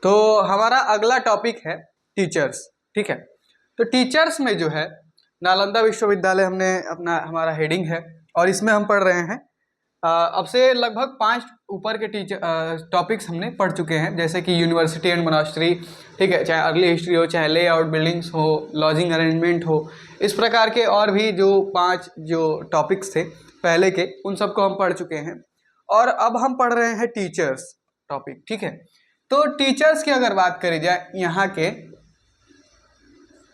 तो हमारा अगला टॉपिक है टीचर्स। ठीक है, तो टीचर्स में जो है नालंदा विश्वविद्यालय हमने हमारा हेडिंग है और इसमें हम पढ़ रहे हैं अब से लगभग 5 ऊपर के टॉपिक्स हमने पढ़ चुके हैं, जैसे कि यूनिवर्सिटी एंड मोनास्ट्री, ठीक है, चाहे अर्ली हिस्ट्री हो, चाहे लेआउट बिल्डिंग्स हो, लॉजिंग अरेंजमेंट हो, इस प्रकार के और भी जो 5 जो टॉपिक्स थे पहले के, उन सबको हम पढ़ चुके हैं। और अब हम पढ़ रहे हैं टीचर्स टॉपिक। ठीक है, तो टीचर्स की अगर बात करी जाए यहाँ के,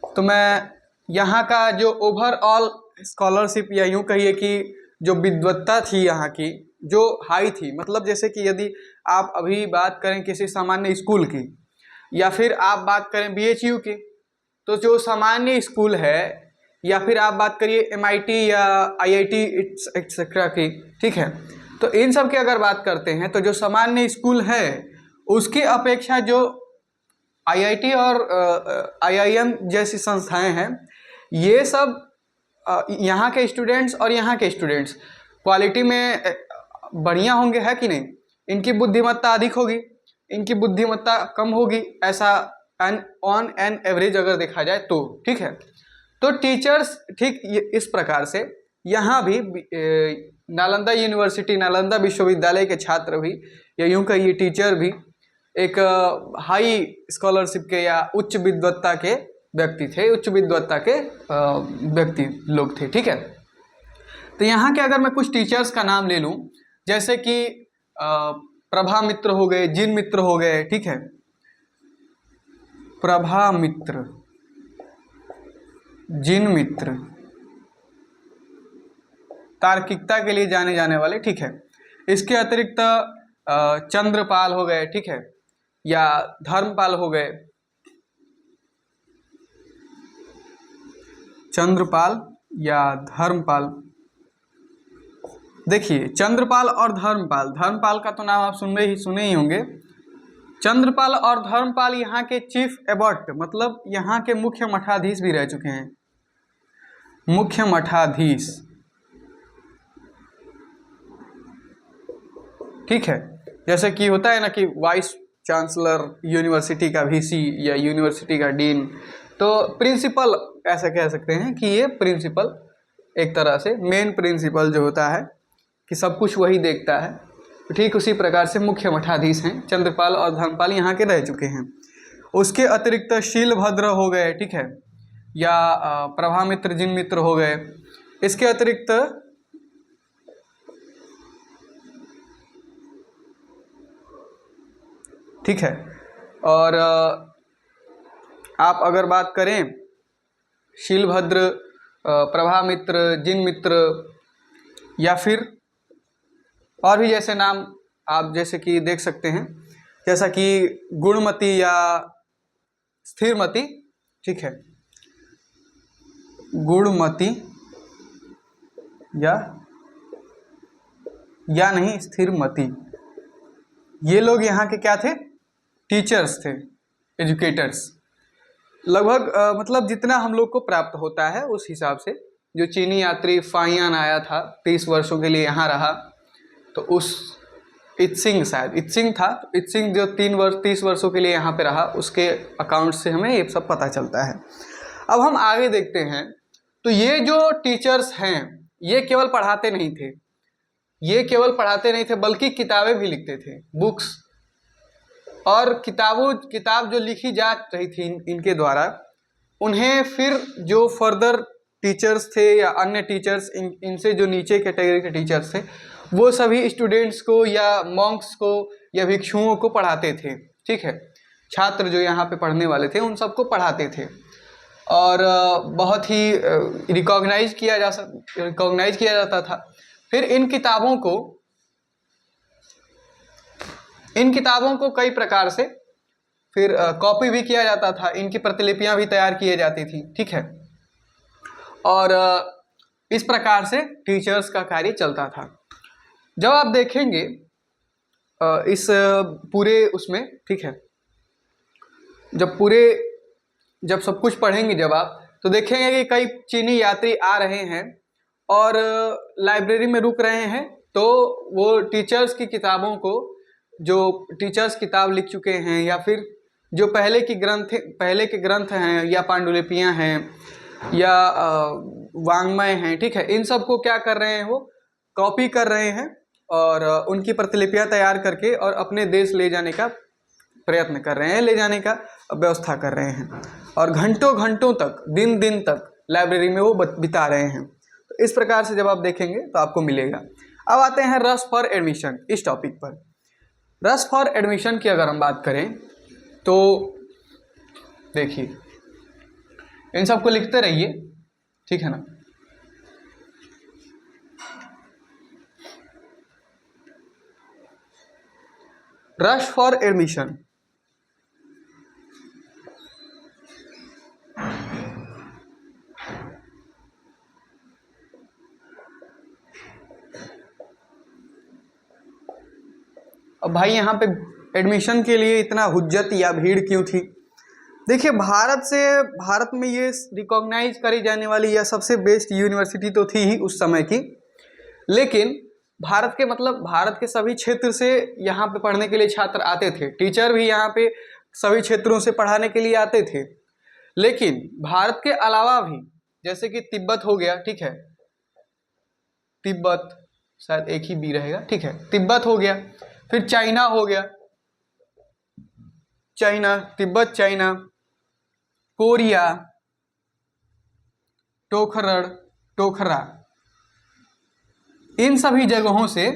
तो मैं यहाँ का जो ओवरऑल स्कॉलरशिप या यूँ कहिए कि जो विद्वत्ता थी यहाँ की जो हाई थी, मतलब जैसे कि यदि आप अभी बात करें किसी सामान्य स्कूल की या फिर आप बात करें BHU की, तो जो सामान्य स्कूल है, या फिर आप बात करिए MIT या IIT एक्सेट्रा की, ठीक है, तो इन सब की अगर बात करते हैं तो जो सामान्य स्कूल है उसकी अपेक्षा जो IIT और IIM जैसी संस्थाएं हैं, ये सब यहाँ के स्टूडेंट्स और यहाँ के स्टूडेंट्स क्वालिटी में बढ़िया होंगे, है कि नहीं? इनकी बुद्धिमत्ता अधिक होगी, इनकी बुद्धिमत्ता कम होगी, ऐसा ऑन एन एवरेज अगर देखा जाए तो। ठीक है, तो टीचर्स ठीक इस प्रकार से यहाँ भी नालंदा यूनिवर्सिटी, नालंदा विश्वविद्यालय के छात्र भी, या यूँ कहिए टीचर भी एक हाई स्कॉलरशिप के या उच्च विद्वत्ता के व्यक्ति थे, उच्च विद्वत्ता के व्यक्ति लोग थे। ठीक है, तो यहाँ के अगर मैं कुछ टीचर्स का नाम ले लूँ, जैसे कि प्रभा मित्र हो गए, जिन मित्र हो गए, ठीक है, प्रभा मित्र, जिन मित्र, तार्किकता के लिए जाने जाने वाले, ठीक है। इसके अतिरिक्त चंद्रपाल हो गए, ठीक है, या धर्मपाल हो गए, चंद्रपाल या धर्मपाल। देखिए चंद्रपाल और धर्मपाल, धर्मपाल का तो नाम आप सुने ही होंगे। चंद्रपाल और धर्मपाल यहाँ के चीफ एबॉट, मतलब यहाँ के मुख्य मठाधीश भी रह चुके हैं, मुख्य मठाधीश। ठीक है, जैसे कि होता है ना कि वाइस चांसलर यूनिवर्सिटी का VC या यूनिवर्सिटी का डीन, तो प्रिंसिपल ऐसा कह सकते हैं कि ये प्रिंसिपल एक तरह से मेन प्रिंसिपल जो होता है कि सब कुछ वही देखता है, ठीक उसी प्रकार से मुख्य मठाधीश हैं चंद्रपाल और धर्मपाल, यहाँ के रह चुके हैं। उसके अतिरिक्त शीलभद्र हो गए, ठीक है, या प्रभामित्र, जिन मित्र हो गए। इसके अतिरिक्त ठीक है, और आप अगर बात करें शीलभद्र, प्रभामित्र, जिन मित्र, या फिर और भी जैसे नाम आप जैसे कि देख सकते हैं, जैसा कि गुणमती या स्थिरमती, ठीक है, गुणमती या नहीं स्थिरमती, ये लोग यहाँ के क्या थे? टीचर्स थे, एजुकेटर्स। लगभग मतलब जितना हम लोग को प्राप्त होता है उस हिसाब से, जो चीनी यात्री फाइयान आया था 30 वर्षों के लिए यहाँ रहा, तो उस इत्सिंग, शायद इत्सिंग था, इत्सिंग जो 30 वर्षों के लिए यहाँ पे रहा, उसके अकाउंट से हमें ये सब पता चलता है। अब हम आगे देखते हैं, तो ये जो टीचर्स हैं ये केवल पढ़ाते नहीं थे, बल्कि किताबें भी लिखते थे, बुक्स, और किताब जो लिखी जा रही थी इनके द्वारा, उन्हें फिर जो फर्दर टीचर्स थे या अन्य टीचर्स, इनसे जो नीचे कैटेगरी के टीचर्स थे, वो सभी स्टूडेंट्स को या मॉन्क्स को या भिक्षुओं को पढ़ाते थे। ठीक है, छात्र जो यहाँ पे पढ़ने वाले थे उन सबको पढ़ाते थे, और बहुत ही रिकॉग्नाइज किया जाता था। फिर इन किताबों को कई प्रकार से फिर कॉपी भी किया जाता था, इनकी प्रतिलिपियां भी तैयार की जाती थी। ठीक है, और इस प्रकार से टीचर्स का कार्य चलता था। जब आप देखेंगे इस पूरे उसमें, ठीक है, जब सब कुछ पढ़ेंगे जब आप, तो देखेंगे कि कई चीनी यात्री आ रहे हैं और लाइब्रेरी में रुक रहे हैं, तो वो टीचर्स की किताबों को, जो टीचर्स किताब लिख चुके हैं या फिर जो पहले के ग्रंथ हैं या पांडुलिपियां हैं या वांग्मय हैं, ठीक है, इन सब को क्या कर रहे हैं, वो कॉपी कर रहे हैं और उनकी प्रतिलिपियां तैयार करके और अपने देश ले जाने का प्रयत्न कर रहे हैं, ले जाने का व्यवस्था कर रहे हैं और घंटों घंटों तक, दिन दिन तक लाइब्रेरी में वो बिता रहे हैं। तो इस प्रकार से जब आप देखेंगे तो आपको मिलेगा। अब आते हैं रश फॉर एडमिशन। इस टॉपिक पर रश फॉर एडमिशन की अगर हम बात करें तो देखिए, इन सबको लिखते रहिए, ठीक है ना। रश फॉर एडमिशन, अब भाई यहाँ पे एडमिशन के लिए इतना हुज्जत या भीड़ क्यों थी? देखिए, भारत में ये रिकॉग्नाइज करी जाने वाली या सबसे बेस्ट यूनिवर्सिटी तो थी ही उस समय की, लेकिन भारत के सभी क्षेत्र से यहाँ पे पढ़ने के लिए छात्र आते थे, टीचर भी यहाँ पे सभी क्षेत्रों से पढ़ाने के लिए आते थे। लेकिन भारत के अलावा भी, जैसे कि तिब्बत हो गया, ठीक है, तिब्बत शायद एक ही बी रहेगा, ठीक है, तिब्बत हो गया, फिर चाइना हो गया, तिब्बत, चाइना, कोरिया, टोखरा, इन सभी जगहों से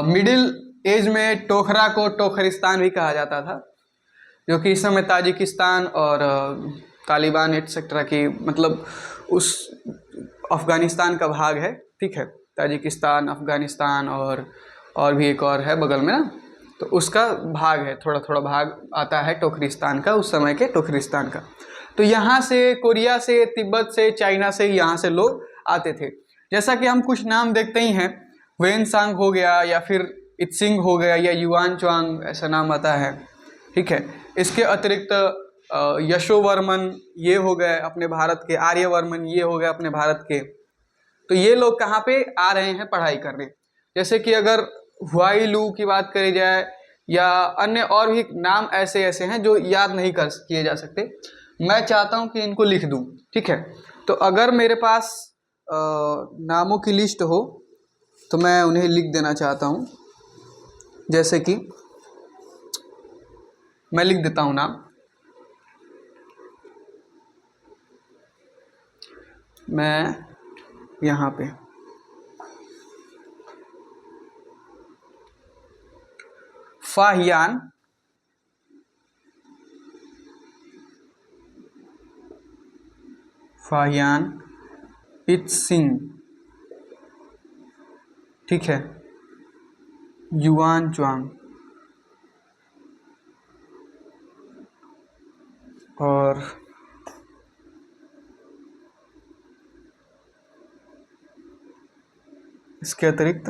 मिडिल एज में टोखरा को टोखरिस्तान भी कहा जाता था, जो कि इस समय ताजिकिस्तान और तालिबान एटसेट्रा की उस अफगानिस्तान का भाग है, ठीक है, ताजिकिस्तान, अफगानिस्तान और भी एक और है बगल में ना, तो उसका भाग है, थोड़ा थोड़ा भाग आता है टोखरिस्तान का, उस समय के टोखरिस्तान का। तो यहाँ से, कोरिया से, तिब्बत से, चाइना से, यहाँ से लोग आते थे। जैसा कि हम कुछ नाम देखते ही हैं, वेनसांग हो गया या फिर इत्सिंग हो गया या युआन च्वांग, ऐसा नाम आता है, ठीक है। इसके अतिरिक्त यशोवर्मन ये हो गए अपने भारत के, आर्यवर्मन ये हो गए अपने भारत के। तो ये लोग कहाँ पे आ रहे हैं पढ़ाई करने? जैसे कि अगर हुआई लू की बात करी जाए या अन्य और भी नाम ऐसे ऐसे हैं जो याद नहीं कर किए जा सकते, मैं चाहता हूं कि इनको लिख दूं, ठीक है। तो अगर मेरे पास नामों की लिस्ट हो तो मैं उन्हें लिख देना चाहता हूं। जैसे कि मैं लिख देता हूं नाम, मैं यहाँ पे फाहियान, इत्सिंग, ठीक है, युआन च्वांग और इसके अतिरिक्त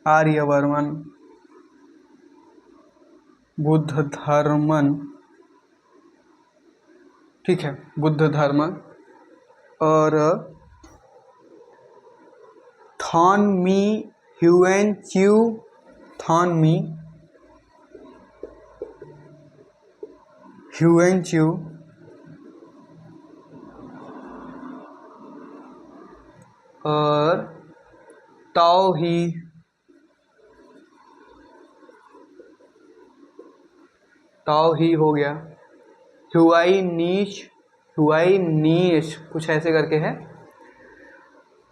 आर्यवर्मन, बुद्ध धर्मन, ठीक है, बुद्ध धर्म और थॉन मी ह्यूएन च्यू, और ताओ ही हो गया, हुआई नीश कुछ ऐसे करके है,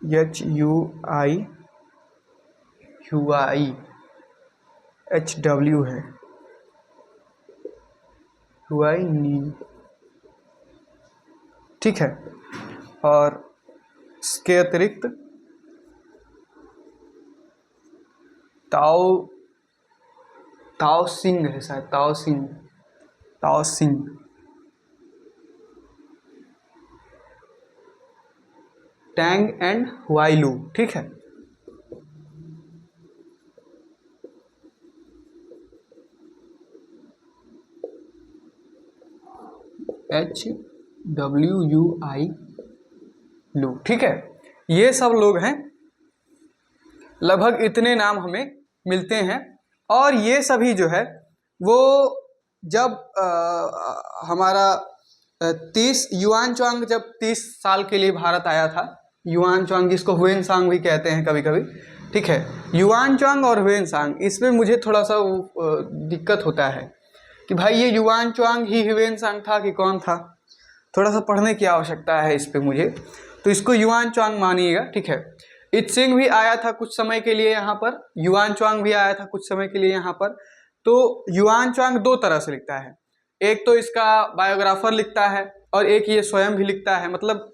HUIHW है, हुआई नी, ठीक है। और इसके अतिरिक्त ताओ सिंह है शायद, ताओ सिंह, टैंग एंड हुआईलू, ठीक है। HWUI लू, ठीक है। ये सब लोग हैं लगभग इतने नाम हमें मिलते हैं। और ये सभी जो है वो जब हमारा 30 युआन चांग जब 30 साल के लिए भारत आया था, युआन चांग जिसको हुएन सांग भी कहते हैं कभी कभी, ठीक है, युआन चांग और हुएन सांग, इसमें मुझे थोड़ा सा दिक्कत होता है कि भाई ये युआन चांग ही हुएन सांग था कि कौन था, थोड़ा सा पढ़ने की आवश्यकता है इस पे मुझे, तो इसको युआन चांग मानिएगा, ठीक है। इत्सिंग भी आया था कुछ समय के लिए यहाँ पर, युआन चांग भी आया था कुछ समय के लिए यहाँ पर। तो युआन चांग दो तरह से लिखता है, एक तो इसका बायोग्राफर लिखता है और एक ये स्वयं भी लिखता है, मतलब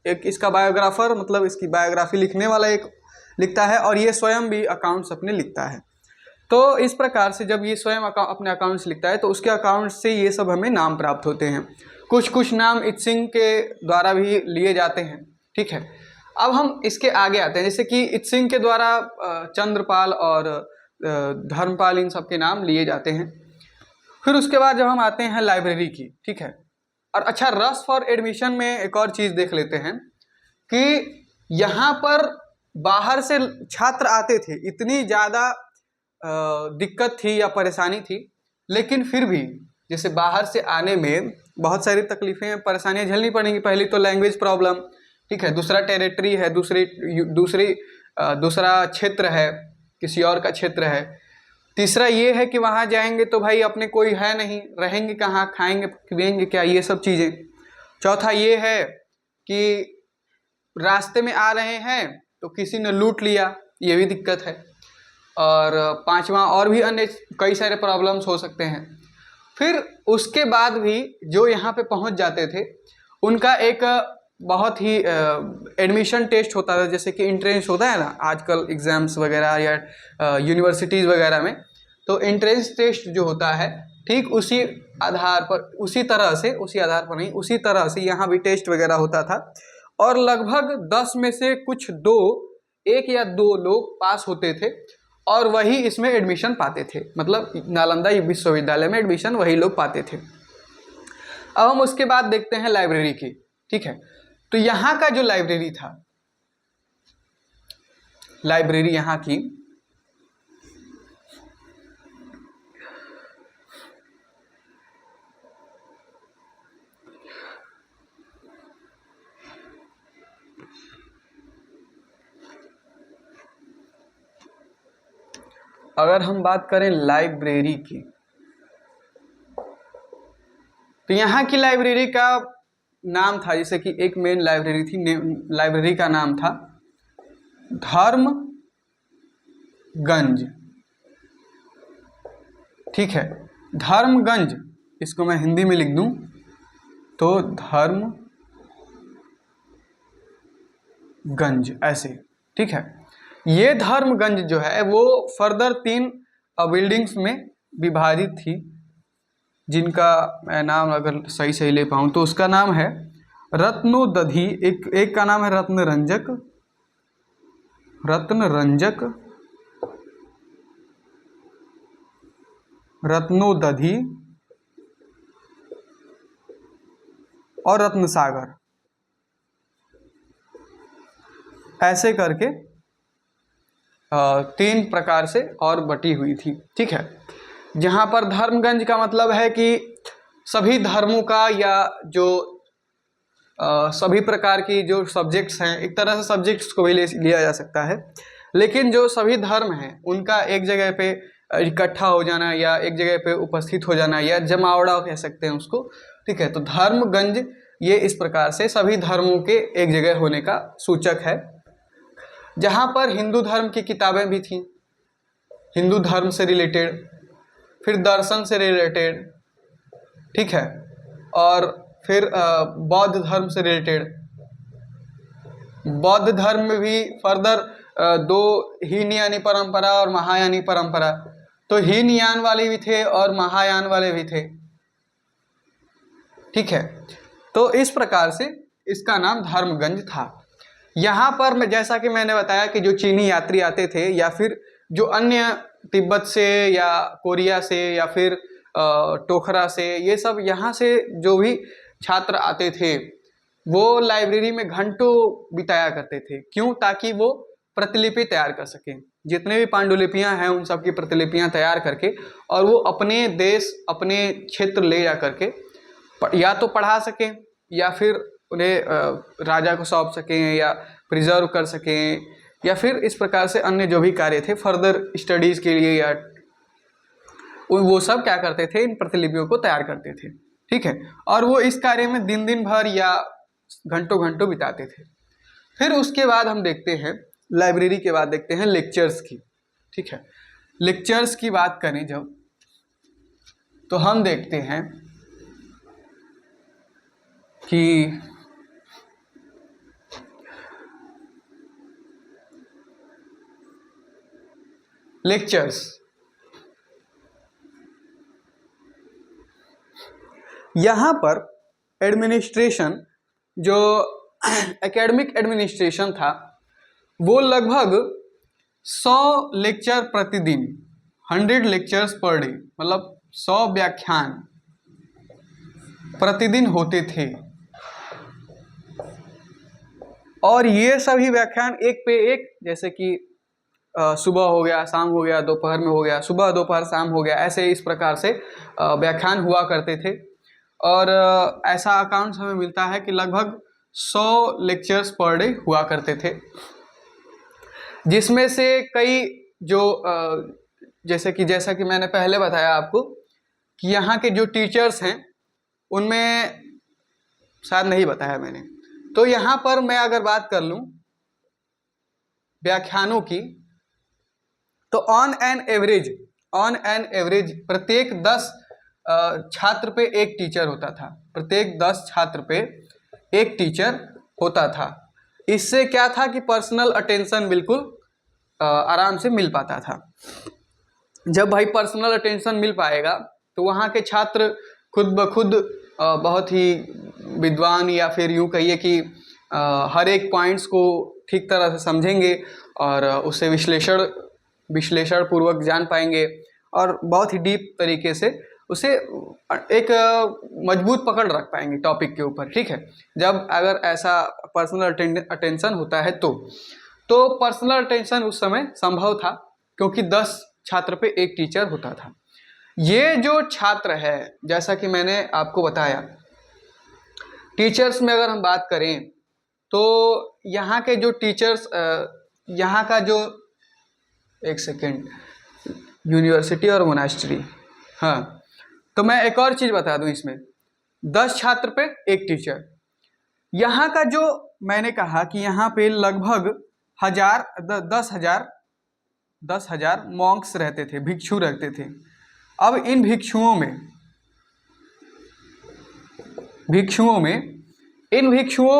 एक इसका बायोग्राफर मतलब इसकी बायोग्राफी लिखने वाला एक लिखता है और ये स्वयं भी अकाउंट्स अपने लिखता है। तो इस प्रकार से जब ये स्वयं अपने अकाउंट्स लिखता है तो उसके अकाउंट से ये सब हमें नाम प्राप्त होते हैं। कुछ कुछ नाम इत्सिंग के द्वारा भी लिए जाते हैं, ठीक है। अब हम इसके आगे आते हैं, जैसे कि इत्सिंग के द्वारा चंद्रपाल और धर्मपाल इन सब के नाम लिए जाते हैं। फिर उसके बाद जब हम आते हैं लाइब्रेरी की, ठीक है। और अच्छा, रस फॉर एडमिशन में एक और चीज़ देख लेते हैं कि यहाँ पर बाहर से छात्र आते थे, इतनी ज़्यादा दिक्कत थी या परेशानी थी, लेकिन फिर भी जैसे बाहर से आने में बहुत सारी तकलीफ़ें परेशानियाँ झेलनी पड़ेंगी। पहली तो लैंग्वेज प्रॉब्लम, ठीक है, दूसरा टेरिटरी है, दूसरा क्षेत्र है, किसी और का क्षेत्र है, तीसरा ये है कि वहाँ जाएंगे तो भाई अपने कोई है नहीं, रहेंगे कहाँ, खाएंगे पिएंगे क्या, ये सब चीज़ें। चौथा ये है कि रास्ते में आ रहे हैं तो किसी ने लूट लिया, ये भी दिक्कत है। और पांचवा और भी अन्य कई सारे प्रॉब्लम्स हो सकते हैं। फिर उसके बाद भी जो यहाँ पे पहुँच जाते थे उनका एक बहुत ही एडमिशन टेस्ट होता था, जैसे कि एंट्रेंस होता है ना आजकल एग्ज़ाम्स वगैरह या यूनिवर्सिटीज़ वगैरह में, तो एंट्रेंस टेस्ट जो होता है ठीक उसी आधार पर, उसी तरह से यहाँ भी टेस्ट वगैरह होता था। और लगभग 10 में से कुछ एक या दो लोग पास होते थे और वही इसमें एडमिशन पाते थे, मतलब नालंदा विश्वविद्यालय में एडमिशन वही लोग पाते थे। अब हम उसके बाद देखते हैं लाइब्रेरी की, ठीक है। तो यहाँ का जो लाइब्रेरी था, लाइब्रेरी यहाँ की अगर हम बात करें लाइब्रेरी की, तो यहाँ की लाइब्रेरी का नाम था, जैसे कि एक मेन लाइब्रेरी थी, लाइब्रेरी का नाम था धर्मगंज, ठीक है, धर्मगंज। इसको मैं हिंदी में लिख दूं तो धर्मगंज ऐसे, ठीक है। ये धर्मगंज जो है वो फर्दर 3 बिल्डिंग्स में विभाजित थी, जिनका मैं नाम अगर सही सही ले पाऊँ तो उसका नाम है रत्नोदधि, एक का नाम है रत्नोदधि और रत्नसागर, ऐसे करके 3 प्रकार से और बटी हुई थी, ठीक है। जहाँ पर धर्मगंज का मतलब है कि सभी धर्मों का या जो सभी प्रकार की जो सब्जेक्ट्स हैं, एक तरह से सब्जेक्ट्स को भी लिया जा सकता है, लेकिन जो सभी धर्म हैं उनका एक जगह पे इकट्ठा हो जाना या एक जगह पे उपस्थित हो जाना या जमावड़ा कह सकते हैं उसको, ठीक है। तो धर्मगंज ये इस प्रकार से सभी धर्मों के एक जगह होने का सूचक है, जहाँ पर हिंदू धर्म की किताबें भी थीं, हिंदू धर्म से रिलेटेड, फिर दर्शन से रिलेटेड, ठीक है, और फिर बौद्ध धर्म से रिलेटेड। बौद्ध धर्म में भी फर्दर 2 हीनयानी परंपरा और महायानी परंपरा, तो हीनयान वाले भी थे और महायान वाले भी थे, ठीक है। तो इस प्रकार से इसका नाम धर्मगंज था। यहाँ पर जैसा कि मैंने बताया कि जो चीनी यात्री आते थे या फिर जो अन्य तिब्बत से या कोरिया से या फिर टोखरा से, ये सब यहाँ से जो भी छात्र आते थे वो लाइब्रेरी में घंटों बिताया करते थे। क्यों? ताकि वो प्रतिलिपि तैयार कर सकें, जितने भी पांडुलिपियां हैं उन सब की प्रतिलिपियां तैयार करके और वो अपने देश अपने क्षेत्र ले जा करके या तो पढ़ा सकें या फिर उन्हें राजा को सौंप सकें या प्रिजर्व कर सकें, या फिर इस प्रकार से अन्य जो भी कार्य थे फर्दर स्टडीज़ के लिए, या वो सब क्या करते थे, इन प्रतिलिपियों को तैयार करते थे। ठीक है, और वो इस कार्य में दिन दिन भर या घंटों घंटों बिताते थे। फिर उसके बाद हम देखते हैं लाइब्रेरी के बाद देखते हैं लेक्चर्स की। ठीक है, लेक्चर्स की बात करें जब, तो हम देखते हैं कि लेक्चर्स यहाँ पर एडमिनिस्ट्रेशन, जो एकेडमिक एडमिनिस्ट्रेशन था, वो लगभग 100 लेक्चर प्रतिदिन, 100 लेक्चर्स पर डे, मतलब 100 व्याख्यान प्रतिदिन होते थे। और ये सभी व्याख्यान एक पे एक, जैसे कि सुबह हो गया, शाम हो गया, दोपहर में हो गया, सुबह दोपहर शाम हो गया, ऐसे इस प्रकार से व्याख्यान हुआ करते थे। और ऐसा अकाउंट हमें मिलता है कि लगभग 100 लेक्चर्स पर डे हुआ करते थे, जिसमें से कई जो जैसा कि मैंने पहले बताया आपको कि यहाँ के जो टीचर्स हैं उनमें शायद नहीं बताया मैंने, तो यहाँ पर मैं अगर बात कर लूँ व्याख्यानों की, तो ऑन एन एवरेज प्रत्येक 10 छात्र पे एक टीचर होता था, प्रत्येक 10 छात्र पे एक टीचर होता था। इससे क्या था कि पर्सनल अटेंशन बिल्कुल आराम से मिल पाता था। जब भाई पर्सनल अटेंशन मिल पाएगा तो वहाँ के छात्र खुद ब खुद बहुत ही विद्वान, या फिर यूँ कहिए कि हर एक पॉइंट्स को ठीक तरह से समझेंगे और उसे विश्लेषण पूर्वक जान पाएंगे और बहुत ही डीप तरीके से उसे एक मजबूत पकड़ रख पाएंगे टॉपिक के ऊपर। ठीक है, जब अगर ऐसा पर्सनल अटेंशन होता है तो पर्सनल अटेंशन उस समय संभव था क्योंकि 10 छात्र पे एक टीचर होता था। ये जो छात्र है, जैसा कि मैंने आपको बताया, टीचर्स में अगर हम बात करें तो यहाँ के जो टीचर्स, यहाँ का जो, एक सेकेंड, यूनिवर्सिटी और मोनास्ट्री, हाँ, तो मैं एक और चीज़ बता दूं इसमें, 10 छात्र पे एक टीचर। यहाँ का जो मैंने कहा कि यहाँ पे लगभग 10,000 मॉन्क्स रहते थे, भिक्षु रहते थे। अब इन भिक्षुओं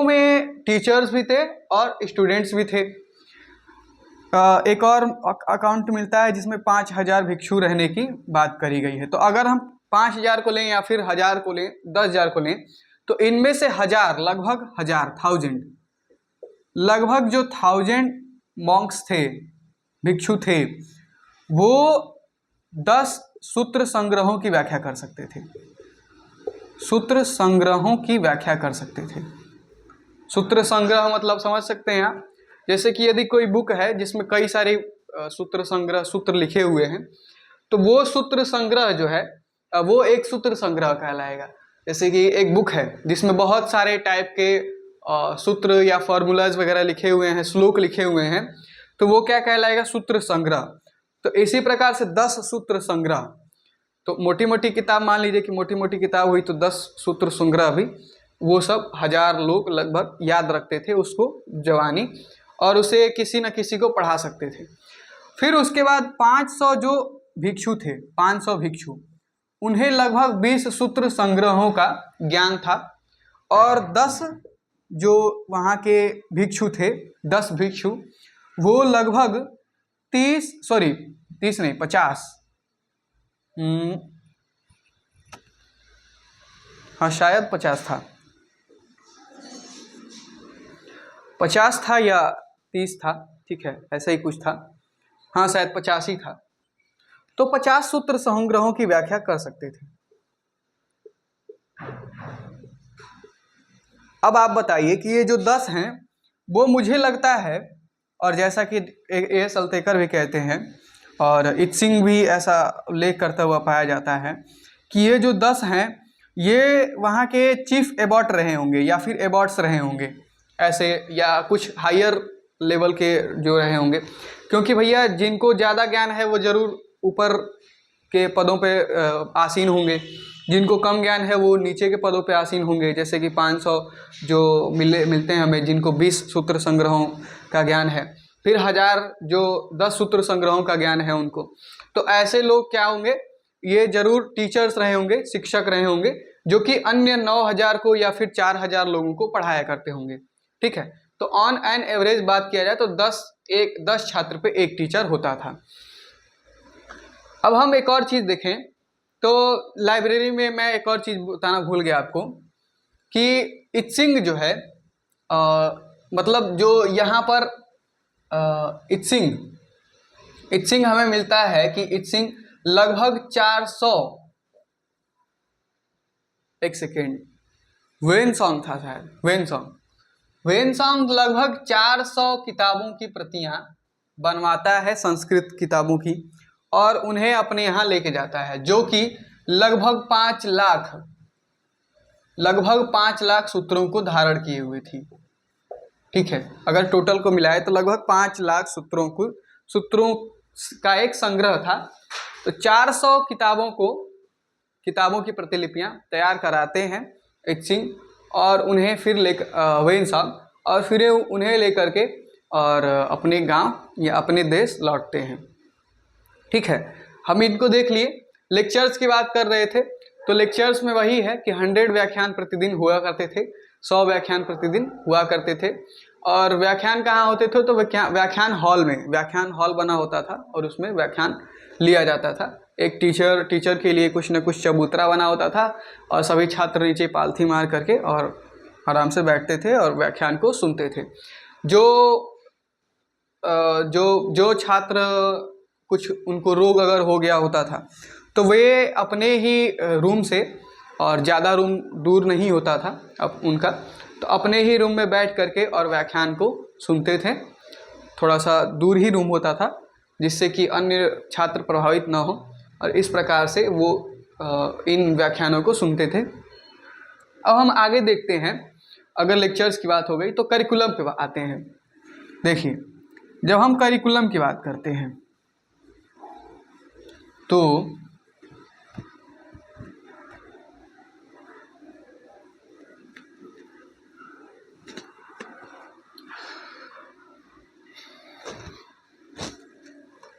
में टीचर्स भी थे और स्टूडेंट्स भी थे। एक और अकाउंट मिलता है जिसमें 5,000 भिक्षु रहने की बात करी गई है। तो अगर हम 5,000 को लें या फिर 1,000 को लें, 10,000 को लें, तो इनमें से लगभग 1,000 लगभग जो 1,000 मॉन्क्स थे, भिक्षु थे, वो 10 सूत्र संग्रहों की व्याख्या कर सकते थे। सूत्र संग्रहों की व्याख्या कर सकते थे। सूत्र संग्रह मतलब समझ सकते हैं आप, जैसे कि यदि कोई बुक है जिसमें कई सारे सूत्र लिखे हुए हैं, तो वो सूत्र संग्रह जो है वो एक सूत्र संग्रह कहलाएगा। जैसे कि एक बुक है जिसमें बहुत सारे टाइप के सूत्र या फॉर्मूलाज वगैरह लिखे हुए हैं, श्लोक लिखे हुए हैं, तो वो क्या कहलाएगा? सूत्र संग्रह। तो इसी प्रकार से 10 सूत्र संग्रह, तो मोटी मोटी किताब मान लीजिए कि मोटी मोटी किताब हुई तो 10 सूत्र संग्रह भी वो सब 1,000 लोग लगभग याद रखते थे उसको जवानी, और उसे किसी न किसी को पढ़ा सकते थे। फिर उसके बाद 500 जो भिक्षु थे, 500 भिक्षु, उन्हें लगभग 20 सूत्र संग्रहों का ज्ञान था, और 10 जो वहाँ के भिक्षु थे, 10 भिक्षु, वो लगभग 50, हाँ शायद 50 था, 50 था या 30 था, ठीक है ऐसा ही कुछ था, हाँ शायद 50 ही था। तो 50 सूत्र संग्रहों की व्याख्या कर सकते थे। अब आप बताइए कि ये जो 10 हैं वो मुझे लगता है और जैसा कि ए सल्तेकर भी कहते हैं और इत्सिंग भी ऐसा उल्लेख करता हुआ पाया जाता है कि ये जो 10 हैं ये वहाँ के चीफ एबॉट रहे होंगे या फिर एबॉट्स रहे होंगे ऐसे, या कुछ हायर लेवल के जो रहे होंगे, क्योंकि भैया जिनको ज़्यादा ज्ञान है वो ज़रूर ऊपर के पदों पे आसीन होंगे, जिनको कम ज्ञान है वो नीचे के पदों पे आसीन होंगे। जैसे कि 500 जो मिलते हैं हमें, जिनको 20 सूत्र संग्रहों का ज्ञान है, फिर 1000 जो 10 सूत्र संग्रहों का ज्ञान है उनको। तो ऐसे लोग क्या होंगे, ये जरूर टीचर्स रहे होंगे, शिक्षक रहे होंगे, जो कि अन्य 9000 को या फिर 4000 लोगों को पढ़ाया करते होंगे। ठीक है, तो ऑन एन एवरेज बात किया जाए तो 10 छात्र पे एक टीचर होता था। अब हम एक और चीज़ देखें तो लाइब्रेरी में मैं एक और चीज़ बताना भूल गया आपको कि इत्सिंग जो है मतलब जो यहाँ पर इत्सिंग हमें मिलता है कि इत्सिंग लगभग 400 एक सेकेंड वेनसॉन्ग था शायद, वेनसॉन्ग लगभग 400 किताबों की प्रतियां बनवाता है, संस्कृत किताबों की, और उन्हें अपने यहाँ लेके जाता है, जो कि लगभग 5 लाख सूत्रों को धारण किए हुए थी। ठीक है, अगर टोटल को मिलाए तो लगभग 5 लाख सूत्रों का एक संग्रह था। तो 400 किताबों की प्रतिलिपियां तैयार कराते हैं इत्सिंग, और उन्हें फिर वेनसॉन्ग, और फिर उन्हें लेकर के और अपने गांव या अपने देश लौटते हैं। ठीक है, हम इनको देख लिए। लेक्चर्स की बात कर रहे थे तो लेक्चर्स में वही है कि 100 व्याख्यान प्रतिदिन हुआ करते थे, 100 व्याख्यान प्रतिदिन हुआ करते थे। और व्याख्यान कहाँ होते थे, तो व्याख्यान हॉल में, व्याख्यान हॉल बना होता था और उसमें व्याख्यान लिया जाता था। एक टीचर के लिए कुछ न कुछ चबूतरा बना होता था और सभी छात्र नीचे पालथी मार करके और आराम से बैठते थे और व्याख्यान को सुनते थे। जो छात्र कुछ उनको रोग अगर हो गया होता था तो वे अपने ही रूम से, और ज़्यादा रूम दूर नहीं होता था अब उनका, तो अपने ही रूम में बैठ करके और व्याख्यान को सुनते थे। थोड़ा सा दूर ही रूम होता था जिससे कि अन्य छात्र प्रभावित ना हो, और इस प्रकार से वो इन व्याख्यानों को सुनते थे। अब हम आगे देखते हैं, अगर लेक्चर्स की बात हो गई तो करिकुलम पे आते हैं। देखिए, जब हम करिकुलम की बात करते हैं तो